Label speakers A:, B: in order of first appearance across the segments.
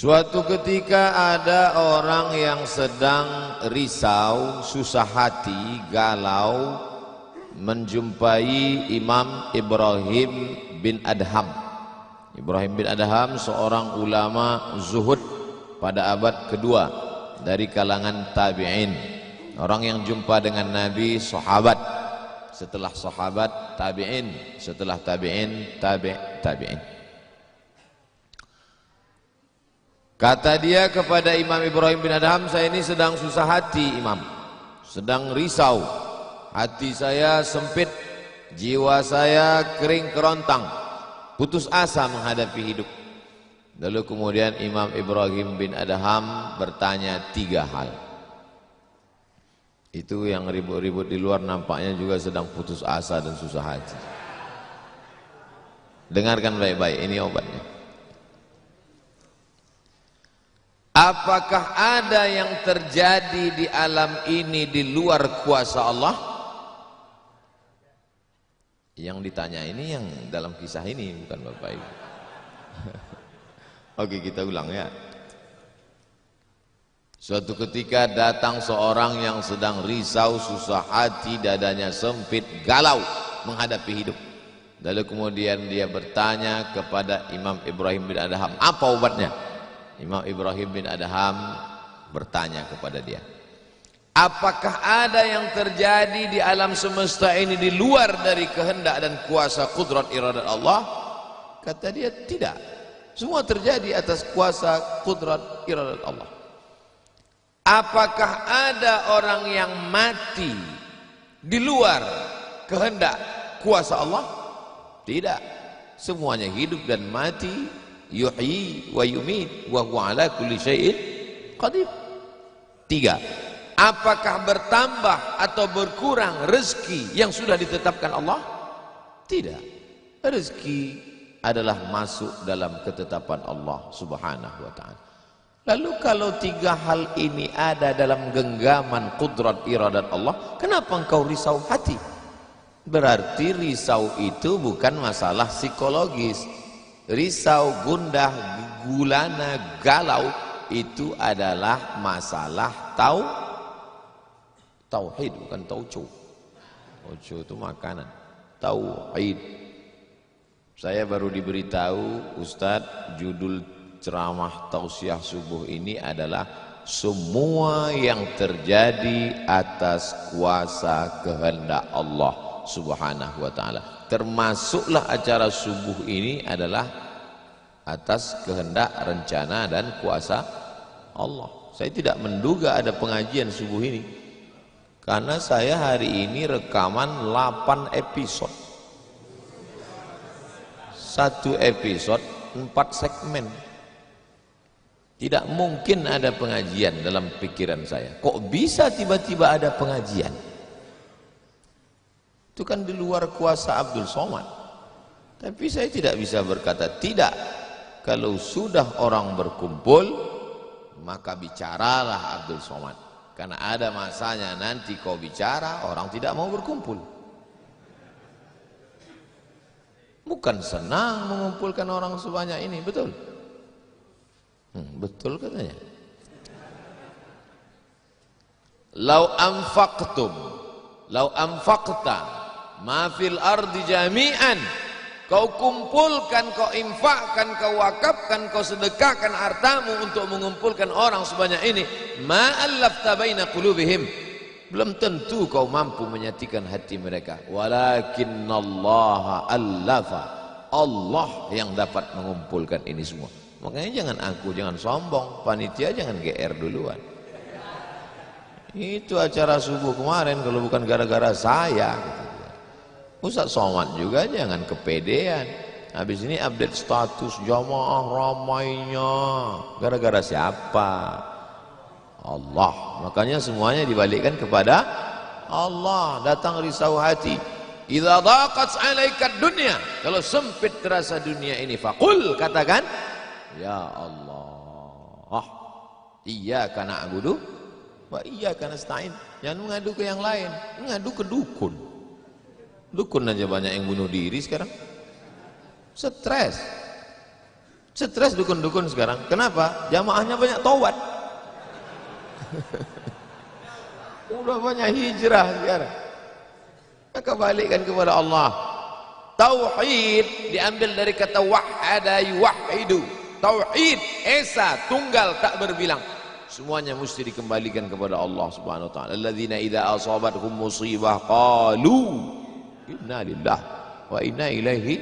A: Suatu ketika ada orang yang sedang risau, susah hati, galau, menjumpai Imam Ibrahim bin Adham. Ibrahim bin Adham seorang ulama zuhud pada abad kedua dari kalangan tabi'in. Orang yang jumpa dengan Nabi, sahabat. Setelah sahabat, tabi'in. Setelah tabi'in, tabi'in. Kata dia kepada Imam Ibrahim bin Adham, saya ini sedang susah hati Imam, sedang risau, hati saya sempit, jiwa saya kering kerontang, putus asa menghadapi hidup. Lalu kemudian Imam Ibrahim bin Adham bertanya 3 hal. Itu yang ribut-ribut di luar nampaknya juga sedang putus asa dan susah hati. Dengarkan baik-baik, ini obatnya. Apakah ada yang terjadi di alam ini di luar kuasa Allah? Yang ditanya ini yang dalam kisah ini, bukan Bapak Ibu. Oke, kita ulang ya. Suatu ketika datang seorang yang sedang risau, susah hati, dadanya sempit, galau menghadapi hidup. Lalu kemudian dia bertanya kepada Imam Ibrahim bin Adham, apa obatnya? Imam Ibrahim bin Adham bertanya kepada dia, apakah ada yang terjadi di alam semesta ini di luar dari kehendak dan kuasa kudrat iradat Allah? Kata dia, tidak, semua terjadi atas kuasa kudrat iradat Allah. Apakah ada orang yang mati di luar kehendak kuasa Allah? Tidak, semuanya hidup dan mati. Yuhyi wa yumit wa huwa ala kulli syai'in qadir. 3. Apakah bertambah atau berkurang rezeki yang sudah ditetapkan Allah? Tidak. Rezeki adalah masuk dalam ketetapan Allah Subhanahu wa ta'ala. Lalu kalau 3 hal ini ada dalam genggaman kudrat iradat Allah, kenapa engkau risau hati? Berarti risau itu bukan masalah psikologis. Risau, gundah, gulana, galau itu adalah masalah tauhid, bukan tauco. Tauco itu makanan. Tauhid. Saya baru diberitahu, Ustadz, judul ceramah tausiah subuh ini adalah semua yang terjadi atas kuasa kehendak Allah Subhanahu wa ta'ala. Termasuklah acara subuh ini adalah atas kehendak, rencana dan kuasa Allah. Saya tidak menduga ada pengajian subuh ini, karena saya hari ini rekaman 8 episode. 1 episode 4 segmen. Tidak mungkin ada pengajian dalam pikiran saya. Kok bisa tiba-tiba ada pengajian? Itu kan di luar kuasa Abdul Somad. Tapi saya tidak bisa berkata tidak. Kalau sudah orang berkumpul, maka bicaralah Abdul Somad. Karena ada masanya nanti kau bicara, orang tidak mau berkumpul. Bukan senang mengumpulkan orang sebanyak ini, betul? Betul katanya. Lau anfaqta ma fil ardi jami'an, kau kumpulkan, kau infakkan, kau wakafkan, kau sedekahkan hartamu untuk mengumpulkan orang sebanyak ini, ma allafta baina qulubihim, belum tentu kau mampu menyatukan hati mereka. Walakinnallaha allafa, Allah yang dapat mengumpulkan ini semua. Makanya jangan aku, jangan sombong, panitia jangan GR duluan. Itu acara subuh kemarin kalau bukan gara-gara saya, Ustaz Somad juga jangan kepedean. Habis ini update status jamaah ramainya. Gara-gara siapa? Allah. Makanya semuanya dibalikkan kepada Allah. Datang risau hati. Idza daqat 'alaika dunya, kalau sempit terasa dunia ini, faqul, katakan, ya Allah, iyyaka na'budu wa iyyaka nasta'in. Jangan mengadu ke yang lain, mengadu ke dukun. Dukun aja banyak yang bunuh diri sekarang. Stres. Stres dukun-dukun sekarang. Kenapa? Jamaahnya banyak taubat. Udah banyak hijrah sekarang. Maka balikkan kepada Allah. Tauhid diambil dari kata wahada yuwahidu. Tauhid, esa, tunggal, tak berbilang. Semuanya mesti dikembalikan kepada Allah Subhanahu wa taala. Alladzina idza asabathum musibah qalu inna lillahi wa inna ilaihi.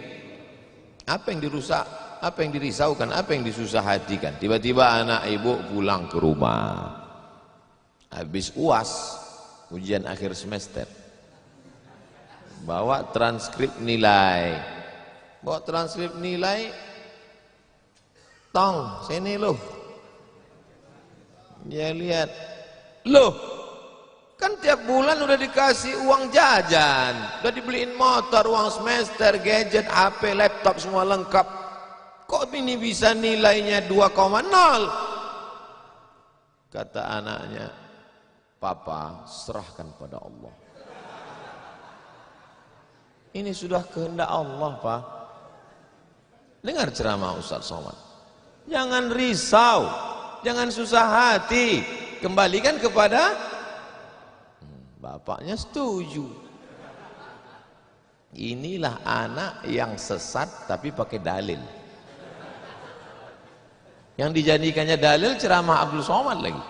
A: Apa yang dirusak, apa yang dirisaukan, apa yang disusah hatikan. Tiba-tiba anak ibu pulang ke rumah. Habis UAS, ujian akhir semester. Bawa transkrip nilai. Bawa transkrip nilai. Tong, sini loh. Dia lihat. Loh, kan tiap bulan udah dikasih uang jajan, udah dibeliin motor, uang semester, gadget, HP, laptop semua lengkap. Kok ini bisa nilainya 2,0? Kata anaknya, Papa, serahkan pada Allah. Ini sudah kehendak Allah, Pak. Dengar ceramah Ustaz Somad. Jangan risau, jangan susah hati. Kembalikan kepada bapaknya setuju. Inilah anak yang sesat tapi pakai dalil. Yang dijadikannya dalil ceramah Abdul Somad lagi.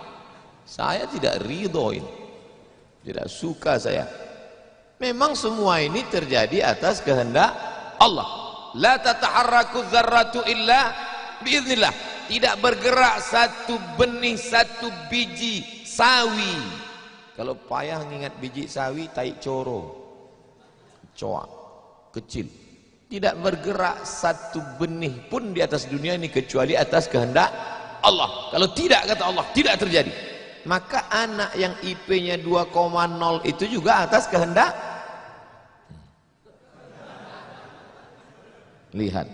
A: Saya tidak ridho ini. Tidak suka saya. Memang semua ini terjadi atas kehendak Allah. La tataharraku dzarratu illa biiznillah. Tidak bergerak satu benih, satu biji sawi. Kalau payah ngingat biji sawi, taik coro, coak, kecil. Tidak bergerak satu benih pun di atas dunia ini kecuali atas kehendak Allah. Kalau tidak, kata Allah, tidak terjadi. Maka anak yang IP-nya 2,0 itu juga atas kehendak. Lihat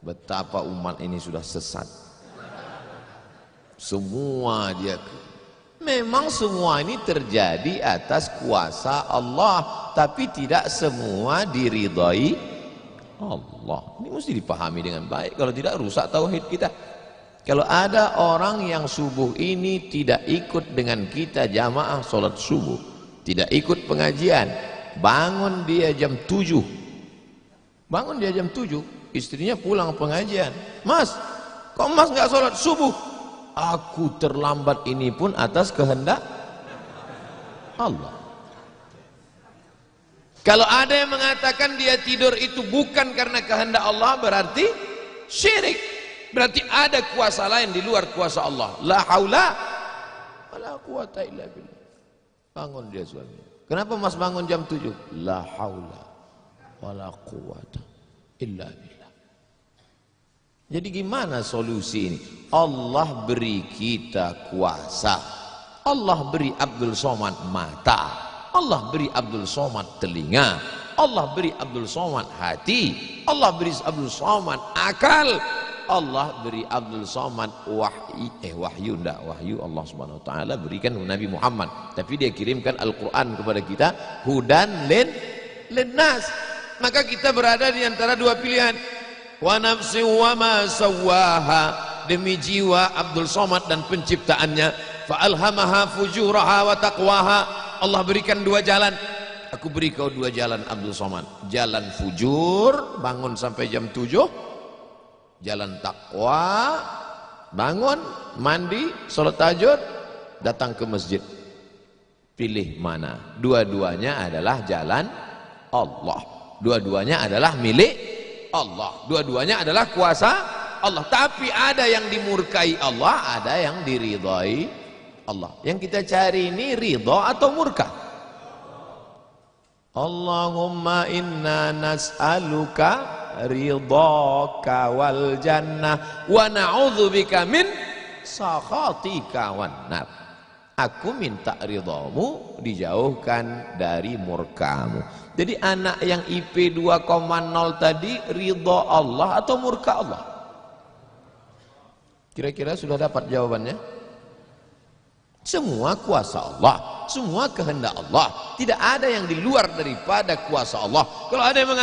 A: betapa umat ini sudah sesat. Semua dia, memang semua ini terjadi atas kuasa Allah, tapi tidak semua diridhai Allah. Ini mesti dipahami dengan baik, kalau tidak rusak tauhid kita. Kalau ada orang yang subuh ini tidak ikut dengan kita jamaah sholat subuh, tidak ikut pengajian, bangun dia jam 7, bangun dia jam 7, istrinya pulang pengajian. Mas, kok mas nggak sholat subuh? Aku terlambat, ini pun atas kehendak Allah. Kalau ada yang mengatakan dia tidur itu bukan karena kehendak Allah, berarti syirik. Berarti ada kuasa lain di luar kuasa Allah. La haula wala quwata illa billah. Bangun dia suami. Kenapa mas bangun jam 7? La haula wala quwata illa billah. Jadi gimana solusi ini? Allah beri kita kuasa. Allah beri Abdul Somad mata. Allah beri Abdul Somad telinga. Allah beri Abdul Somad hati. Allah beri Abdul Somad akal. Allah beri Abdul Somad wahyu Allah Subhanahu wa taala berikan Nabi Muhammad, tapi dia kirimkan Al-Qur'an kepada kita hudan linnas. Maka kita berada di antara dua pilihan. Wa nafsi wa ma sawwaha, demi jiwa Abdul Somad dan penciptaannya. Fa alhamaha fujuraha wa taqwaha. Allah berikan dua jalan. Aku beri kau dua jalan Abdul Somad. Jalan fujur, bangun sampai jam 7. Jalan takwa, bangun, mandi, sholat tahajud, datang ke masjid. Pilih mana? Dua-duanya adalah jalan Allah. Dua-duanya adalah milik Allah. Dua-duanya adalah kuasa Allah. Tapi ada yang dimurkai Allah, ada yang diridhai Allah. Yang kita cari ini ridha atau murka? Allahumma inna nas'aluka ridhaka wal jannah wa na'udzubika min sakhatika wan nar. Aku minta ridhamu, dijauhkan dari murkamu. Jadi anak yang IP 2,0 tadi ridha Allah atau murka Allah? Kira-kira sudah dapat jawabannya? Semua kuasa Allah, semua kehendak Allah. Tidak ada yang di luar daripada kuasa Allah. Kalau ada yang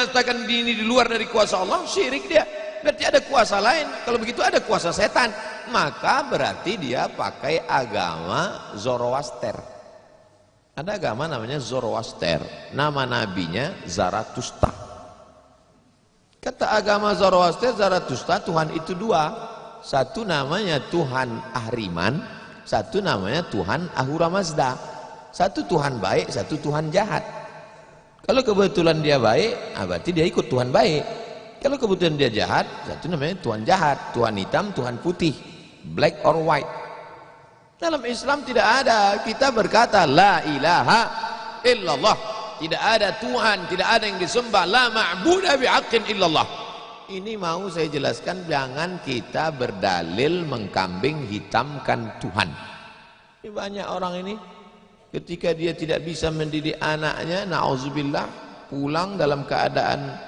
A: di luar daripada kuasa Allah, syirik dia. berarti ada kuasa lain. Kalau begitu ada kuasa setan, maka berarti dia pakai agama Zoroaster. Ada agama namanya Zoroaster, nama nabinya Zarathustra. Kata agama Zoroaster, Zarathustra, Tuhan itu dua. Satu namanya Tuhan Ahriman, satu namanya Tuhan Ahura Mazda. Satu Tuhan baik, satu Tuhan jahat. Kalau kebetulan dia baik, berarti dia ikut Tuhan baik. Kalau kebetulan dia jahat, satu namanya Tuhan jahat. Tuhan hitam, Tuhan putih, black or white. Dalam Islam tidak ada kita berkata la ilaha illallah, tidak ada Tuhan, tidak ada yang disembah, la ma'budu bihaqqin illallah. Ini mau saya jelaskan, jangan kita berdalil mengkambing hitamkan Tuhan. Ini banyak orang ini ketika dia tidak bisa mendidik anaknya, na'udzubillah, pulang dalam keadaan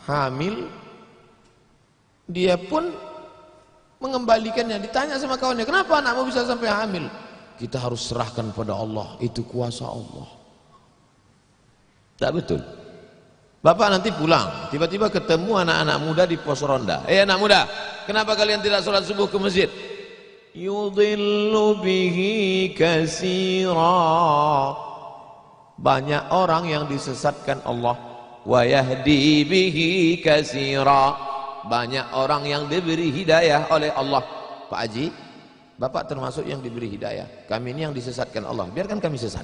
A: hamil, dia pun mengembalikannya. Ditanya sama kawannya, kenapa anakmu bisa sampai hamil? Kita harus serahkan pada Allah, itu kuasa Allah. Tak betul. Bapak nanti pulang, tiba-tiba ketemu anak-anak muda di pos ronda. Anak muda, kenapa kalian tidak sholat subuh ke masjid? Yudhillu bihi katsira. Banyak orang yang disesatkan Allah. Wa yahdi bihi katsira. Banyak orang yang diberi hidayah oleh Allah. Pak Haji, Bapak termasuk yang diberi hidayah. Kami ini yang disesatkan Allah, biarkan kami sesat.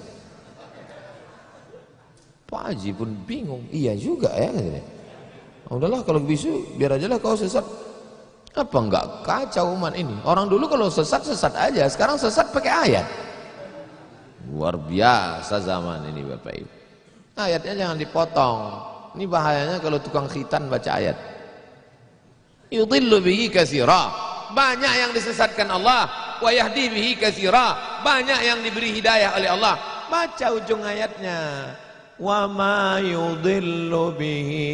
A: Pak Haji pun bingung, iya juga ya. Udahlah kalau bisu, biar aja lah kau sesat. Apa enggak kacau umat ini? Orang dulu kalau sesat, sesat aja. Sekarang sesat pakai ayat. Luar biasa zaman ini Bapak Ibu. Ayatnya jangan dipotong. Ini bahayanya kalau tukang khitan baca ayat. Yudhillu bihi katsira. Banyak yang disesatkan Allah, wa yahdi bihi katsira. Banyak yang diberi hidayah oleh Allah. Baca ujung ayatnya. Wa ma yudhillu bihi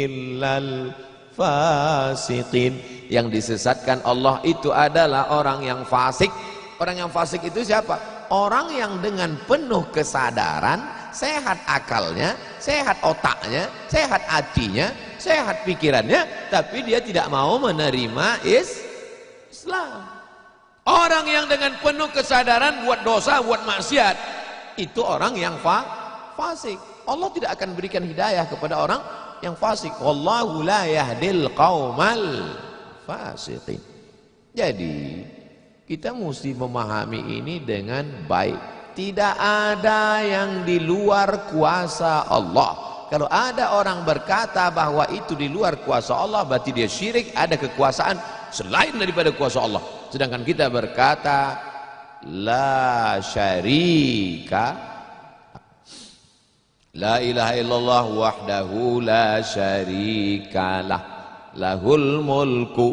A: illal fasiqin. Yang disesatkan Allah itu adalah orang yang fasik. Orang yang fasik itu siapa? Orang yang dengan penuh kesadaran, sehat akalnya, sehat otaknya, sehat hatinya, sehat pikirannya, tapi dia tidak mau menerima Islam. Orang yang dengan penuh kesadaran buat dosa, buat maksiat, itu orang yang fasik. Allah tidak akan berikan hidayah kepada orang yang fasik. Wallahu la yahdil qaumal fasiqin. Jadi kita mesti memahami ini dengan baik. Tidak ada yang di luar kuasa Allah. Kalau ada orang berkata bahwa itu di luar kuasa Allah, berarti dia syirik, ada kekuasaan selain daripada kuasa Allah. Sedangkan kita berkata la syarika, la ilaha illallah wahdahu la syarikalah, lahul mulku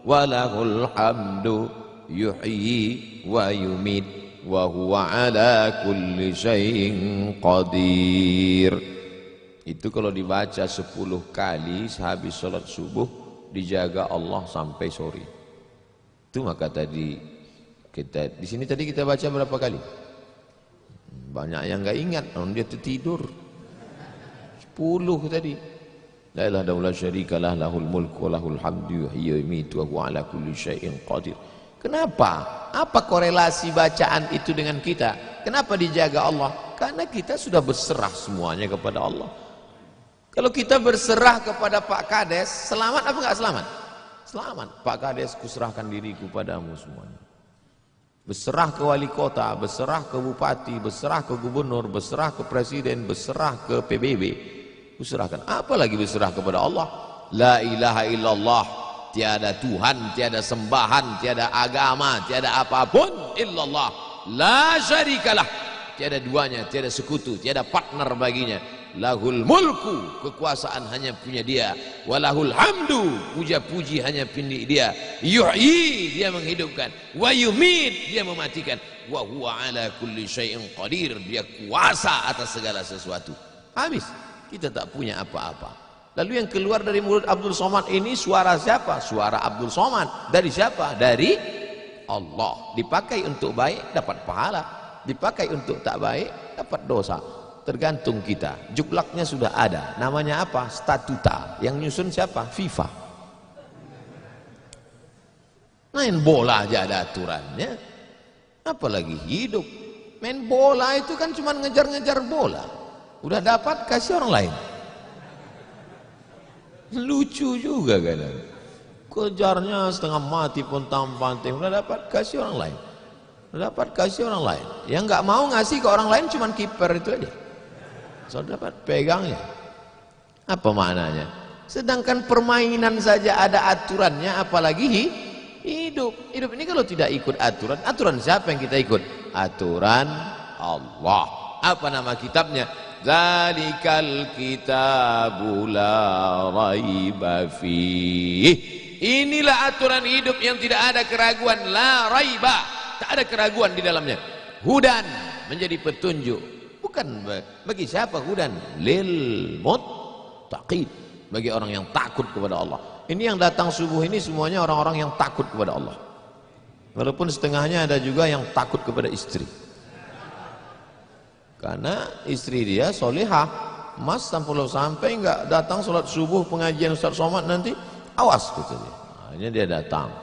A: wa lahul hamdu yuhyi wa yumit wa huwa ala kulli syai'in qadir. Itu kalau dibaca 10 kali sehabis sholat subuh, dijaga Allah sampai sore. Itu maka tadi kita di sini tadi kita baca berapa kali? Banyak yang enggak ingat, dia tertidur. 10 tadi. La ilaha illallah syarikalah, lahul mulku wa lahul hamdu yuhyi wa yumiitu wa huwa ala kulli syai'in qadir. Kenapa? Apa korelasi bacaan itu dengan kita? Kenapa dijaga Allah? Karena kita sudah berserah semuanya kepada Allah. Kalau kita berserah kepada Pak Kades, selamat apa enggak selamat? Selamat. Pak Kades, kuserahkan diriku padamu semuanya. Berserah ke wali kota, berserah ke bupati, berserah ke gubernur, berserah ke presiden, berserah ke PBB. Kuserahkan. Apalagi berserah kepada Allah. La ilaha illallah. Tiada Tuhan, tiada sembahan, tiada agama, tiada apapun illallah. La syarikalah. Tiada duanya, tiada sekutu, tiada partner baginya. Lahul mulku, kekuasaan hanya punya dia. Walahul hamdu, puja-puji hanya punya dia. Yuhyi, dia menghidupkan. Wa yumit, dia mematikan. Wa huwa ala kulli syai'in qadir, dia kuasa atas segala sesuatu. Habis, kita tak punya apa-apa. Lalu yang keluar dari mulut Abdul Somad ini suara siapa? Suara Abdul Somad. Dari siapa? Dari Allah. Dipakai untuk baik, dapat pahala. Dipakai untuk tak baik, dapat dosa. Tergantung kita. Juklaknya sudah ada. Namanya apa? Statuta. Yang nyusun siapa? FIFA. Main bola aja ada aturannya, apalagi hidup. Main bola itu kan cuma ngejar-ngejar bola, udah dapat kasih orang lain. Lucu juga kadang, kejarnya setengah mati pun tampang-tampang, udah dapat kasih orang lain, udah dapat kasih orang lain. Yang nggak mau ngasih ke orang lain cuman kiper itu aja, so dapat pegangnya. Apa maknanya? Sedangkan permainan saja ada aturannya, apalagi hidup. Hidup ini kalau tidak ikut aturan, aturan siapa yang kita ikut? Aturan Allah. Apa nama kitabnya? Zalikal kitabu la raiba fih. Inilah aturan hidup yang tidak ada keraguan, la raiba, tak ada keraguan di dalamnya. Hudan, menjadi petunjuk. Bukan bagi siapa hudan? Lil muttaqin, bagi orang yang takut kepada Allah. Ini yang datang subuh ini semuanya orang-orang yang takut kepada Allah. Walaupun setengahnya ada juga yang takut kepada istri, karena istri dia solihah. Mas sampai nggak datang sholat subuh pengajian Ustaz Somad nanti, awas gitu dia. Akhirnya dia datang.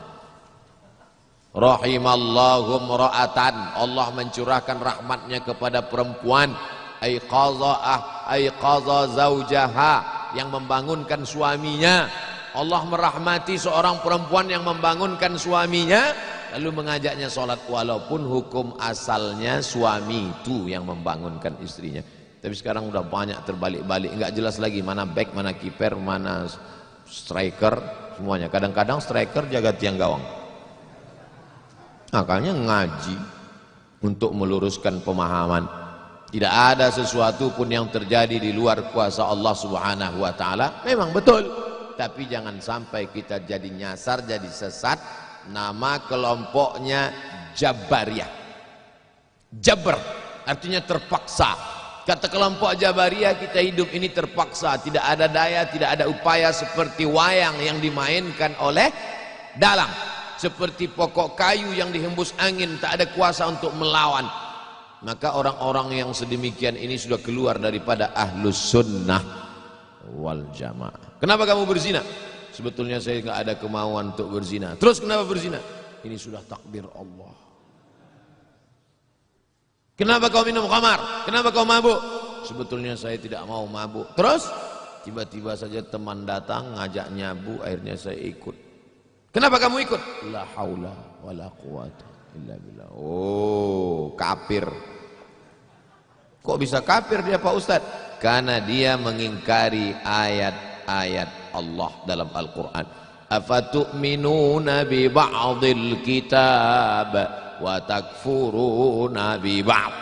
A: Rahimallahu mra'atan, Allah mencurahkan rahmatnya kepada perempuan. Aiqaza zaujaha, yang membangunkan suaminya. Allah merahmati seorang perempuan yang membangunkan suaminya lalu mengajaknya sholat, walaupun hukum asalnya suami itu yang membangunkan istrinya. Tapi sekarang udah banyak terbalik-balik, nggak jelas lagi mana back, mana kiper, mana striker, semuanya. Kadang-kadang striker jaga tiang gawang. Makanya ngaji untuk meluruskan pemahaman. Tidak ada sesuatu pun yang terjadi di luar kuasa Allah Subhanahu wa taala. Memang betul, tapi jangan sampai kita jadi nyasar, jadi sesat. Nama kelompoknya Jabariyah. Jabr artinya terpaksa. Kata kelompok Jabariyah, kita hidup ini terpaksa, tidak ada daya, tidak ada upaya, seperti wayang yang dimainkan oleh dalang, seperti pokok kayu yang dihembus angin, tak ada kuasa untuk melawan. Maka orang-orang yang sedemikian ini sudah keluar daripada ahlus sunnah wal jamaah. Kenapa kamu berzina? Sebetulnya saya nggak ada kemauan untuk berzina. Terus kenapa berzina? Ini sudah takdir Allah. Kenapa kau minum khamar? Kenapa kau mabuk? Sebetulnya saya tidak mau mabuk. Terus tiba-tiba saja teman datang ngajak nyabu, akhirnya saya ikut. Kenapa kamu ikut? La haula wala quwata illa billah. Oh, kafir. Kok bisa kafir dia Pak Ustadz? Karena dia mengingkari ayat-ayat Allah dalam Al-Quran. Afatu'minuna bi ba'dil kitab wa takfuruna bi ba'd.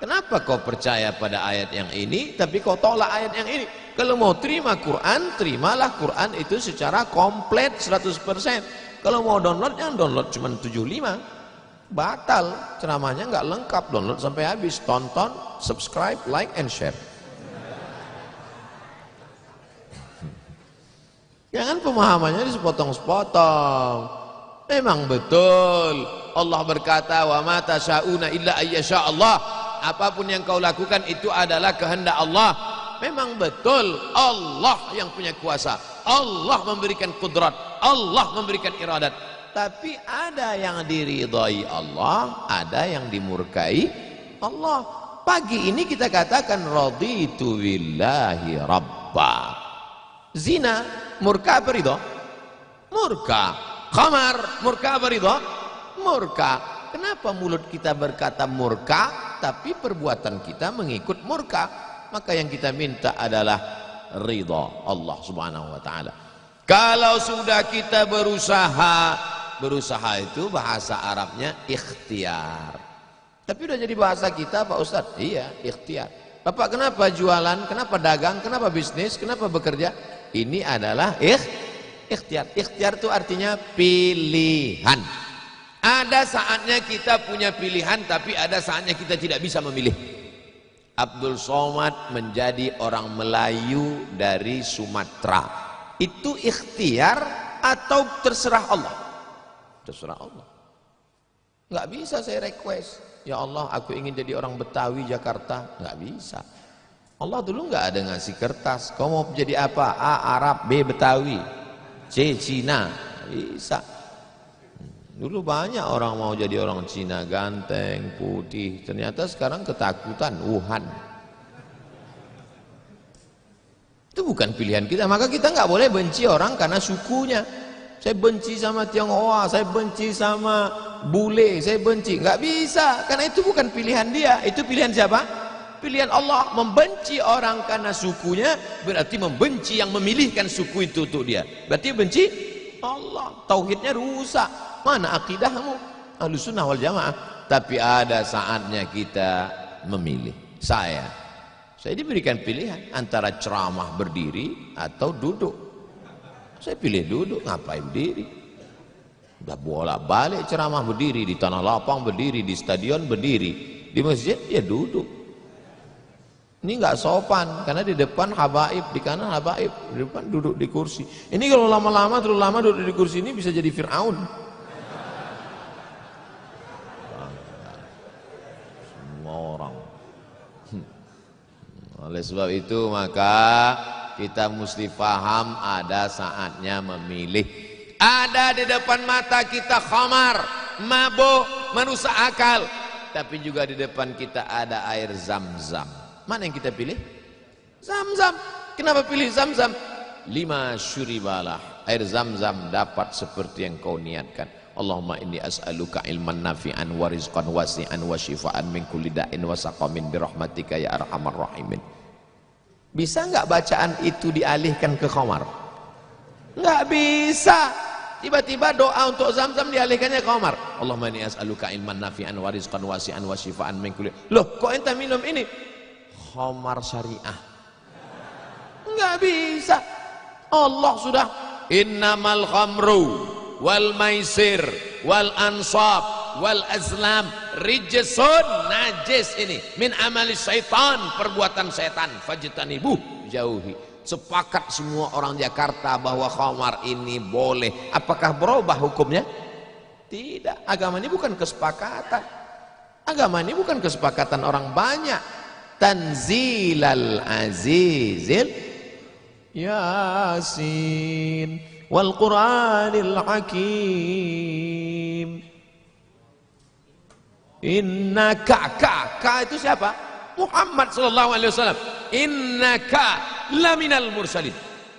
A: Kenapa kau percaya pada ayat yang ini tapi kau tolak ayat yang ini? Kalau mau terima Quran, terimalah Quran itu secara komplit 100%. Kalau mau download, jangan download cuma 75. Batal, ceramahnya nggak lengkap. Download sampai habis, tonton, subscribe, like and share. Jangan pemahamannya sepotong-sepotong. Memang betul Allah berkata, wa ma tasyauna illa ayyasha Allah. Apapun yang kau lakukan itu adalah kehendak Allah. Memang betul Allah yang punya kuasa, Allah memberikan kudrat, Allah memberikan iradat. Tapi ada yang diridhai Allah, ada yang dimurkai Allah. Pagi ini kita katakan raditu billahi rabba. Zina murka apa ridha? Murka. Khamar murka apa ridha? Murka. Kenapa mulut kita berkata murka tapi perbuatan kita mengikut murka? Maka yang kita minta adalah ridha Allah Subhanahu wa taala. Kalau sudah kita berusaha itu bahasa Arabnya ikhtiar. Tapi udah jadi bahasa kita Pak Ustadz? Iya, ikhtiar. Bapak kenapa jualan, kenapa dagang, kenapa bisnis, kenapa bekerja? Ini adalah ikhtiar. Ikhtiar itu artinya pilihan. Ada saatnya kita punya pilihan, tapi ada saatnya kita tidak bisa memilih. Abdul Somad menjadi orang Melayu dari Sumatera. Itu ikhtiar atau terserah Allah? Terserah Allah. Nggak bisa saya request, ya Allah aku ingin jadi orang Betawi Jakarta. Nggak bisa. Allah dulu nggak ada ngasih kertas, kau mau jadi apa? A Arab, B Betawi, C Cina. Bisa. Dulu banyak orang mau jadi orang Cina, ganteng, putih. Ternyata sekarang ketakutan, Wuhan. Itu bukan pilihan kita. Maka kita nggak boleh benci orang karena sukunya. Saya benci sama Tionghoa, saya benci sama bule, saya benci. Nggak bisa, karena itu bukan pilihan dia. Itu pilihan siapa? Pilihan Allah. Membenci orang karena sukunya berarti membenci yang memilihkan suku itu untuk dia. Berarti benci Allah. Tauhidnya rusak. Mana akidahmu? Ahlussunnah wal jamaah. Tapi ada saatnya kita memilih. Saya diberikan pilihan antara ceramah berdiri atau duduk. Saya pilih duduk, ngapain berdiri? Udah bolak-balik ceramah berdiri, di tanah lapang berdiri, di stadion berdiri, di masjid ya duduk. Ini nggak sopan karena di depan habaib, di kanan habaib, di depan duduk di kursi. Ini kalau lama-lama terlalu lama duduk di kursi ini bisa jadi Fir'aun. Orang. Oleh sebab itu maka kita mesti paham ada saatnya memilih. Ada di depan mata kita khamar, mabuk, merusak akal. Tapi juga di depan kita ada air Zam-Zam. Mana yang kita pilih? Zam-Zam. Kenapa pilih Zam-Zam? 5 syuribalah. Air Zam-Zam dapat seperti yang kau niatkan. Allahumma inni as'aluka ilman nafi'an wa rizqan wasi'an wa shifaan min kulli da'in wa saqamin birahmatika ya arhamar rahimin. Bisa enggak bacaan itu dialihkan ke khamar? Enggak bisa. Tiba-tiba doa untuk Zam-Zam dialihkannya ke khamar. Allahumma inni as'aluka ilman nafi'an wa rizqan wasi'an wa shifaan min kulli. Loh, kok ente minum ini? Khamar syariah. Enggak bisa. Allah sudah innamal khamru wal maisir wal ansab wal azlam rijsun, najis ini, min amali syaitan, perbuatan setan, fajtanibuh, jauhi. Sepakat semua orang Jakarta bahwa khamar ini boleh. Apakah berubah hukumnya? Tidak. Agama ini bukan kesepakatan. Agama ini bukan kesepakatan orang banyak. Tanzilal azizil Yasin wal Qur'anil Hakim. Innaka, ka itu siapa? Muhammad sallallahu alaihi wasallam. Innaka laminal mursalin.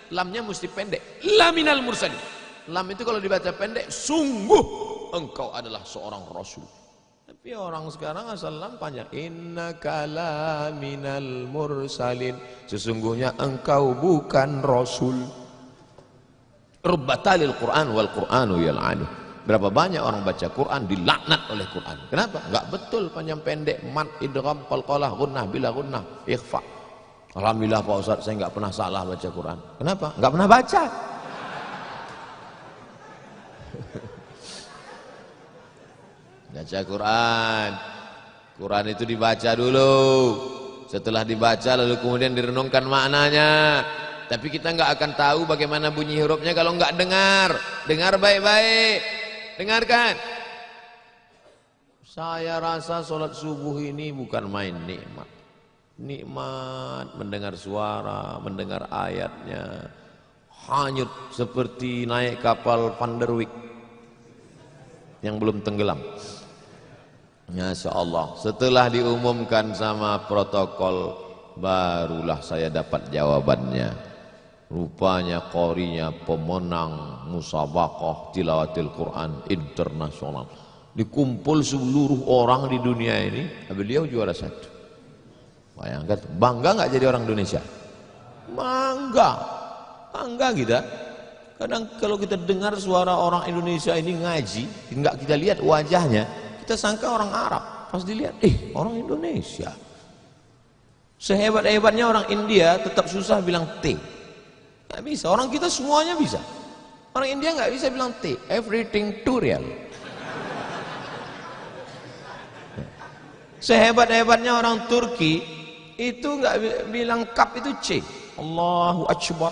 A: Lamnya mesti pendek. Laminal mursalin. Lam itu kalau dibaca pendek, sungguh engkau adalah seorang rasul. Tapi orang sekarang asal lam panjang. Innaka laminal mursalin. Sesungguhnya engkau bukan rasul. Rubbatalil Quran wal Quranu yal'anu. Berapa banyak orang baca Quran dilaknat oleh Quran. Kenapa? Enggak betul panjang pendek, mat, idgham, qalqalah, gunnah, bila gunnah, ikhfa. Alhamdulillah Pak Ustaz, saya enggak pernah salah baca Quran. Kenapa? Enggak pernah baca. Baca Quran. Quran itu dibaca dulu. Setelah dibaca lalu kemudian direnungkan maknanya. Tapi kita enggak akan tahu bagaimana bunyi hurufnya kalau enggak dengar. Dengar baik-baik. Dengarkan. Saya rasa sholat subuh ini bukan main nikmat. Nikmat mendengar suara, mendengar ayatnya. Hanyut seperti naik kapal Panderwick yang belum tenggelam. Masya Allah. Setelah diumumkan sama protokol, barulah saya dapat jawabannya. Rupanya qorinya pemenang musabaqah tilawatil Quran internasional. Dikumpul seluruh orang di dunia ini, beliau juara 1. Bayangkan, bangga nggak jadi orang Indonesia? Bangga kita. Kadang kalau kita dengar suara orang Indonesia ini ngaji, nggak kita lihat wajahnya, kita sangka orang Arab. Pas dilihat, orang Indonesia. Sehebat-hebatnya orang India tetap susah bilang T. Nggak bisa, orang kita semuanya bisa. Orang India nggak bisa bilang T, everything too real. Sehebat-hebatnya orang Turki itu nggak bilang kap itu C, Allahu Akbar.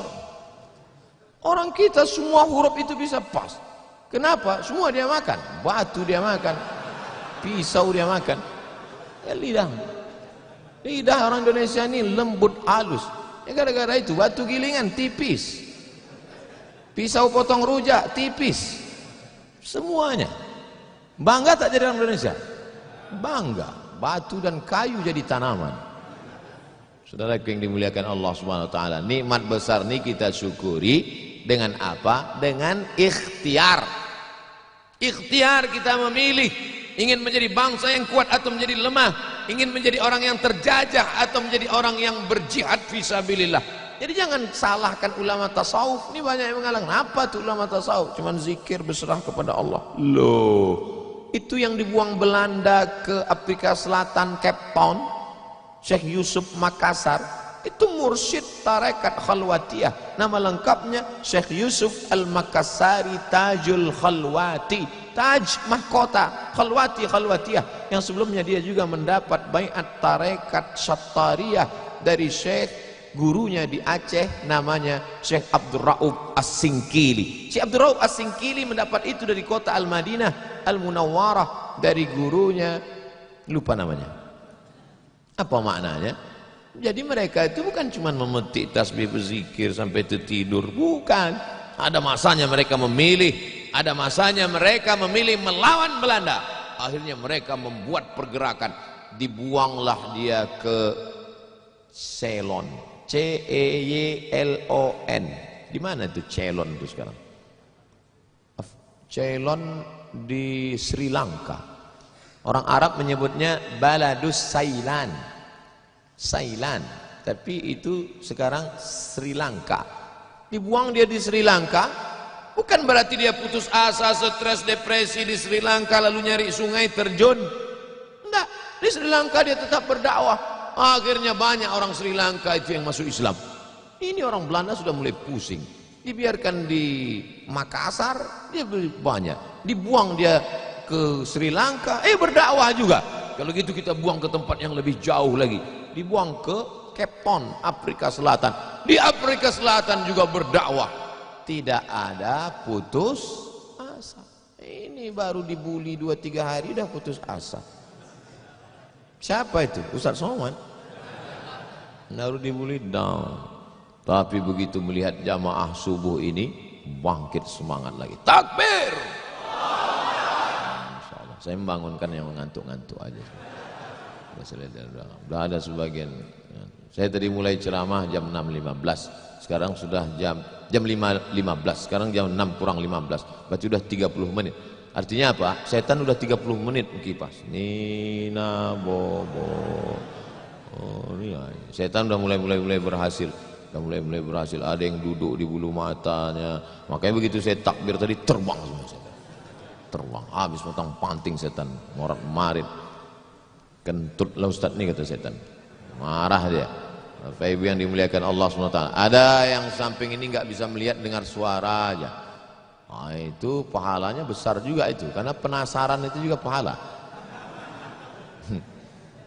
A: Orang kita semua huruf itu bisa pas. Kenapa? Semua dia makan, batu dia makan, pisau dia makan. Ya lidah orang Indonesia ini lembut halus. Ya gara-gara itu batu gilingan tipis, pisau potong rujak tipis, semuanya. Bangga tak jadi orang Indonesia? Bangga. Batu dan kayu jadi tanaman. Saudara yang dimuliakan Allah Subhanahu wa taala, nikmat besar ini kita syukuri dengan apa? Dengan ikhtiar. Ikhtiar kita memilih ingin menjadi bangsa yang kuat atau menjadi lemah, ingin menjadi orang yang terjajah atau menjadi orang yang berjihad fisabilillah. Jadi jangan salahkan ulama tasawuf. Ini banyak yang mengatakan, apa tuh ulama tasawuf? Cuman zikir berserah kepada Allah. Loh, itu yang dibuang Belanda ke Afrika Selatan, Cape Town, Syekh Yusuf Makassar, itu mursyid tarekat khalwatiyah. Nama lengkapnya Syekh Yusuf Al-Makassari Tajul Khalwati, Taj mahkota, Khalwati khalwatiyah. Yang sebelumnya dia juga mendapat baiat tarekat Syattariyah dari Syekh gurunya di Aceh, namanya Syekh Abdul Rauf As-Singkili. Syekh Abdul Rauf As-Singkili mendapat itu dari kota Al-Madinah Al-Munawwarah, dari gurunya, lupa namanya. Apa maknanya? Jadi mereka itu bukan cuma memetik tasbih berzikir sampai tertidur, bukan. Ada masanya mereka memilih, ada masanya mereka memilih melawan Belanda. Akhirnya mereka membuat pergerakan, dibuanglah dia ke Ceylon, Ceylon. Di mana itu Ceylon itu sekarang? Ceylon di Sri Lanka. Orang Arab menyebutnya Baladus Sailan, Sailan, tapi itu sekarang Sri Lanka. Dibuang dia di Sri Lanka, bukan berarti dia putus asa, stres, depresi di Sri Lanka lalu nyari sungai terjun. Enggak, di Sri Lanka dia tetap berdakwah. Akhirnya banyak orang Sri Lanka itu yang masuk Islam. Ini orang Belanda sudah mulai pusing. Dibiarkan di Makassar, dia banyak. Dibuang dia ke Sri Lanka, berdakwah juga. Kalau gitu kita buang ke tempat yang lebih jauh lagi. Dibuang ke Cape Town, Afrika Selatan. Di Afrika Selatan juga berdakwah. Tidak ada putus asa. Ini baru dibully 2-3 hari udah putus asa. Siapa itu? Ustaz Somad. Baru dibully down. Tapi begitu melihat jamaah subuh ini, bangkit semangat lagi. Takbir! Insyaallah. Saya membangunkan yang mengantuk-ngantuk aja. Sudah ada sebagian. Saya tadi mulai ceramah jam 6.15. Sekarang sudah jam 5.15. Sekarang jam 6 kurang 15. Berarti sudah 30 menit. Artinya apa? Setan udah 30 menit kipas. Nina bobo. Oh, ini setan udah mulai berhasil. Udah mulai berhasil. Ada yang duduk di bulu matanya. Makanya begitu saya takbir tadi terbang semua setan. Terbang. Habis potong panting setan. Morat marit. Kentutlah Ustaz nih kata setan. Marah dia. Bapak Ibu yang dimuliakan Allah SWT. Ada yang samping ini nggak bisa melihat dengar suara aja. Nah, itu pahalanya besar juga itu, karena penasaran itu juga pahala.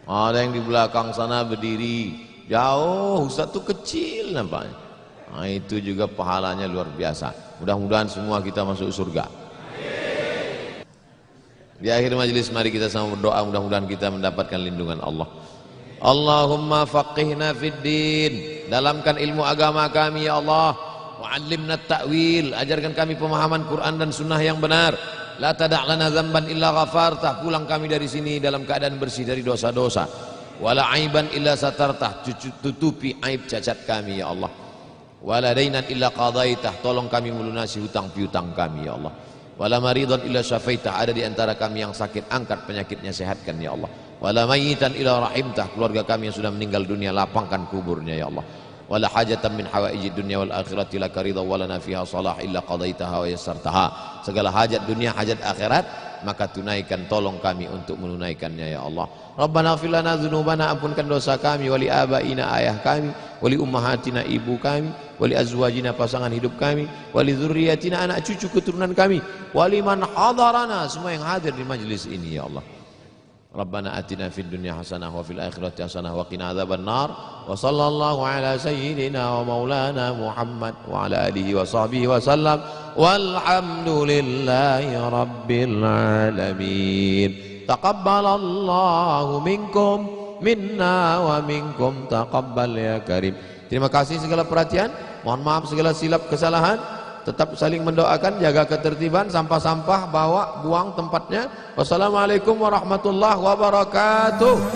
A: Ada yang di belakang sana berdiri jauh, Ustaz tuh kecil nampaknya. Nah, itu juga pahalanya luar biasa. Mudah-mudahan semua kita masuk surga. Di akhir majelis mari kita sama berdoa, mudah-mudahan kita mendapatkan lindungan Allah. Allahumma faqihna fid din, dalamkan ilmu agama kami ya Allah. Wa'allimna ta'wil, ajarkan kami pemahaman Quran dan sunnah yang benar. La tada' lana dzamban illa ghafartah, pulang kami dari sini dalam keadaan bersih dari dosa-dosa. Wala aiban illa satartah, tutupi aib cacat kami ya Allah. Wala dainan illa qadaitah, tolong kami melunasi hutang piutang kami ya Allah. Wala maridan illa syafaitah, ada di antara kami yang sakit, angkat penyakitnya, sehatkan ya Allah. Wala mayitan illa rahimtah, keluarga kami yang sudah meninggal dunia, lapangkan kuburnya ya Allah. Wala hajatan min hawaijid dunya wal akhirati laka ridha wa lana fiha salah illa qadaitaha wa yassartaha. Segala hajat dunia, hajat akhirat, maka tunaikan, tolong kami untuk menunaikannya ya Allah. Rabbana ighfir lana dzunubana, ampunkan dosa kami, wali abaina, ayah kami, wali ummahatina, ibu kami, wali azwajina, pasangan hidup kami, wali dzurriyyatina, anak cucu keturunan kami, wali man hadarana, semua yang hadir di majlis ini ya Allah. Rabbana atina fid dunya hasanah wa fil akhirati hasanah wa qina adzaban nar. Wa sallallahu ala sayyidina wa maulana Muhammad wa ala alihi wa sahbihi wa sallam. Walhamdulillahi rabbil alamin. Taqabbalallahu minkum minna wa minkum taqabbal ya karim. Terima kasih segala perhatian. Mohon maaf segala silap kesalahan. tetap saling mendoakan, jaga ketertiban, sampah-sampah bawa, buang tempatnya. Wassalamualaikum warahmatullahi wabarakatuh.